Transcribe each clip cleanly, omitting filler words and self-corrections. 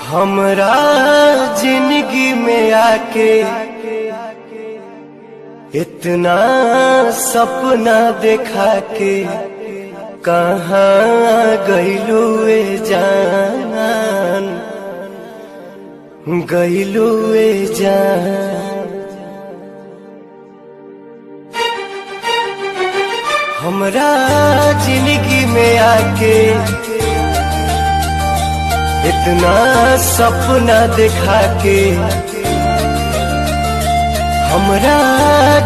हमरा जिंदगी में आके इतना सपना देखा के कहाँ गइलू ए जान, गइलू ए जान। हमरा जिंदगी में आके इतना सपना देखा के, हमरा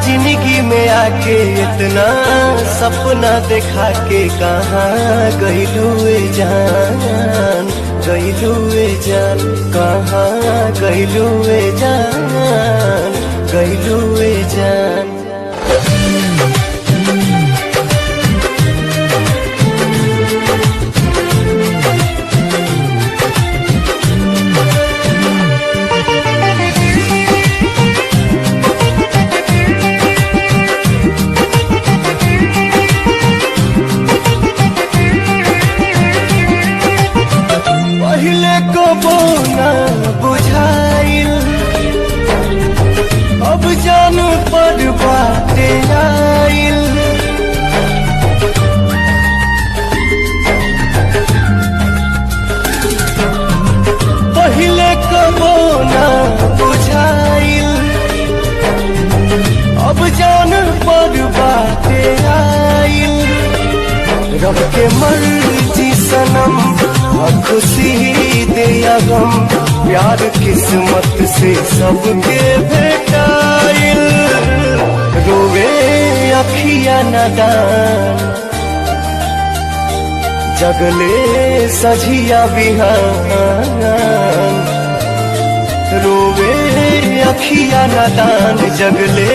जिंदगी में आके इतना सपना देखा के कहाँ गइलू ए जान, गइलू ए जान, कहाँ गइलू ए जान, गइलू ए जान। बुझाइल अब जान पर बाटे आइल, पहिले कबो ना बुझाइल अब जान पर बाटे आइल। रब के मर्जी सनम खुशी दे या गम, प्यार किस्मत से सबके भेटाइल। रोवे अखिया नदान जगले सझिया बिहान, रोवे अखिया नदान जगले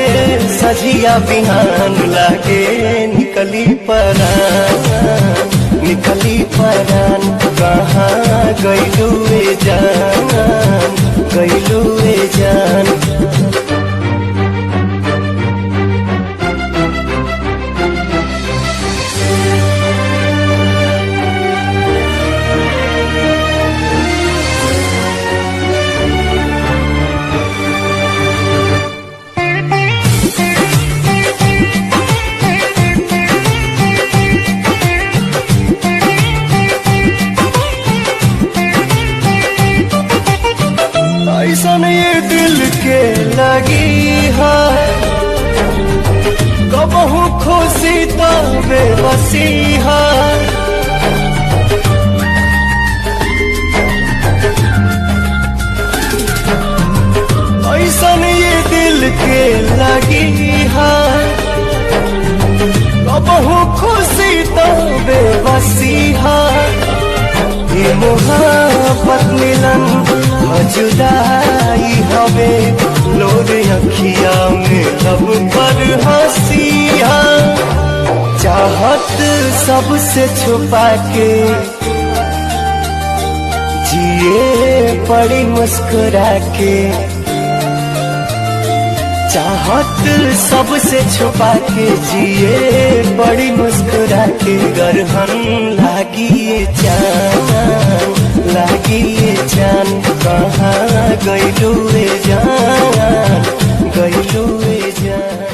सझिया बिहान। लागे निकली परान, निकली परान, कहाँ गइलू ए जान, गइलू ए जान। ऐसन ये दिल के लगी है कबहू खुशी तो बेबसी है। ऐसन ये दिल के लगी है कबहू खुशी तो बेबसी है। ये मोहब्बत मिलन जुदाई हवे लोर अखिया में लब पर हंसिया। चाहत सबसे छुपा के जिए पड़ी मुस्कुरा के, चाहत सबसे छुपा के जिए बड़ी मुस्कुरा के। गरहन लागी ये जान, लागी ये जान, कहाँ गइलू ए जान, गइलू ए जान।